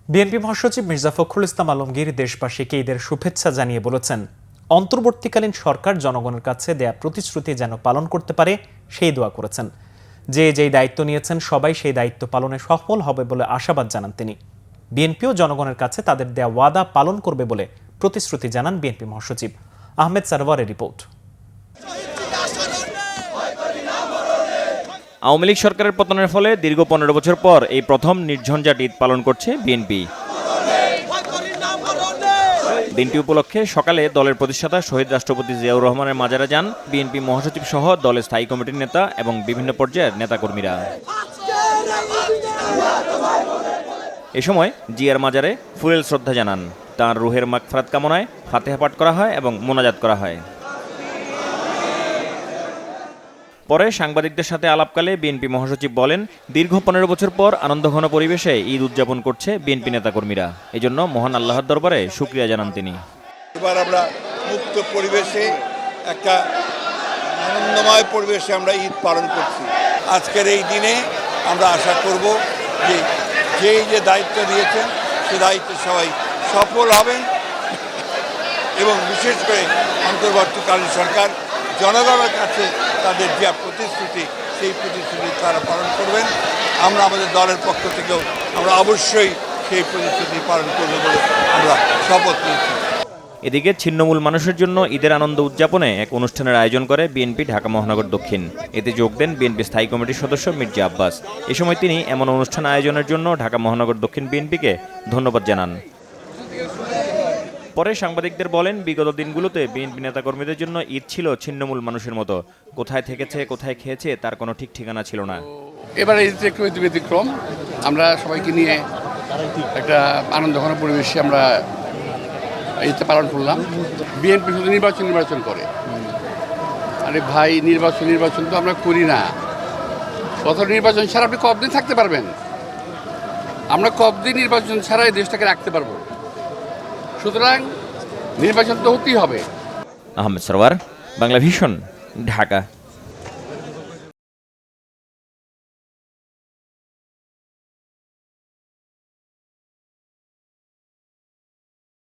BNP মহাসচিব মির্জা ফখরুল ইসলাম আলমগীর দেশবাসীকে ঈদের শুভেচ্ছা জানিয়ে বলেছেন, অন্তর্বর্তীকালীন সরকার জনগণের কাছে দেয়া প্রতিশ্রুতি যেন পালন করতে পারে সেই দোয়া করেছেন। যেই দায়িত্ব নিয়েছেন সবাই সেই দায়িত্ব পালনে সফল হবে বলে আশাবাদ জানান তিনি। বিএনপিও জনগণের কাছে তাদের দেয়া ওয়াদা পালন করবে বলে প্রতিশ্রুতি জানান বিএনপি মহাসচিব। আহমেদ সারওয়ারের রিপোর্ট। আওয়ামী লীগ সরকারের পতনের ফলে দীর্ঘ ১৫ বছর পর এই প্রথম নির্ঝঞ্ঝাট ঈদ পালন করছে বিএনপি। দিনটি উপলক্ষে সকালে দলের প্রতিষ্ঠাতা শহীদ রাষ্ট্রপতি জিয়াউর রহমানের মাজারে যান বিএনপি মহাসচিব সহ দলের স্থায়ী কমিটির নেতা এবং বিভিন্ন পর্যায়ের নেতাকর্মীরা। এ সময় জিয়ার মাজারে ফুলেল শ্রদ্ধা জানান। তাঁর রুহের মাগফিরাত কামনায় ফাতিহা পাঠ করা হয় এবং মোনাজাত করা হয়। পরে সাংবাদিকদের সাথে আলাপকালে বিএনপি মহাসচিব বলেন, দীর্ঘ ১৫ বছর পর আনন্দঘন পরিবেশে ঈদ উদযাপন করছে বিএনপি নেতাকর্মীরা। এজন্য মহান আল্লাহর দরবারে শুকরিয়া জানান তিনি। এবার আমরা মুক্ত পরিবেশে একটা আনন্দময় পরিবেশে আমরা ঈদ পালন করছি। আজকের এই দিনে আমরা আশা করব যে দায়িত্ব দিয়েছেন সে দায়িত্বে সবাই সফল হবেন এবং বিশেষ করে অন্তর্বর্তীকালীন সরকার জনগণের কাছে তাদের যে প্রতিশ্রুতি সেই প্রতিশ্রুতি তারা পালন করবেন। আমরা আমাদের দলের পক্ষ থেকেও আমরা অবশ্যই সেই প্রতিশ্রুতি পালন করব বলে আমরা শপথ নিয়েছি। এদিকে ছিন্নমূল মানুষের জন্য ঈদের আনন্দ উদযাপনে এক অনুষ্ঠানের আয়োজন করে বিএনপি ঢাকা মহানগর দক্ষিণ। এতে যোগ দেন বিএনপি স্থায়ী কমিটির সদস্য মির্জা আব্বাস। এ সময় তিনি এমন অনুষ্ঠান আয়োজনের জন্য ঢাকা মহানগর দক্ষিণ বিএনপিকে ধন্যবাদ জানান। পরে সাংবাদিকদের বলেন, বিগত দিনগুলোতে বিএনপি নেতাকর্মীদের জন্য ঈদ ছিল ছিন্নমূল মানুষের মতো। কোথায় থেকেছে, কোথায় খেয়েছে তার কোনো ঠিক ঠিকানা ছিল না। এবারে ঈদটা একটু ব্যতিক্রম। আমরা সবাইকে নিয়ে একটা আনন্দঘন পরিবেশে আমরা ঈদটা পালন করলাম। বিএনপি শুধু নির্বাচন করে। আরে ভাই, নির্বাচন তো আমরা করি না। গত নির্বাচন ছাড়া আপনি কতদিন থাকতে পারবেন? আমরা কতদিন নির্বাচন ছাড়া এই দেশটাকে রাখতে পারবো? সুতরাং নির্বাচন তো হতেই হবে। আহমেদ সারওয়ার, বাংলা ভিশন, ঢাকা।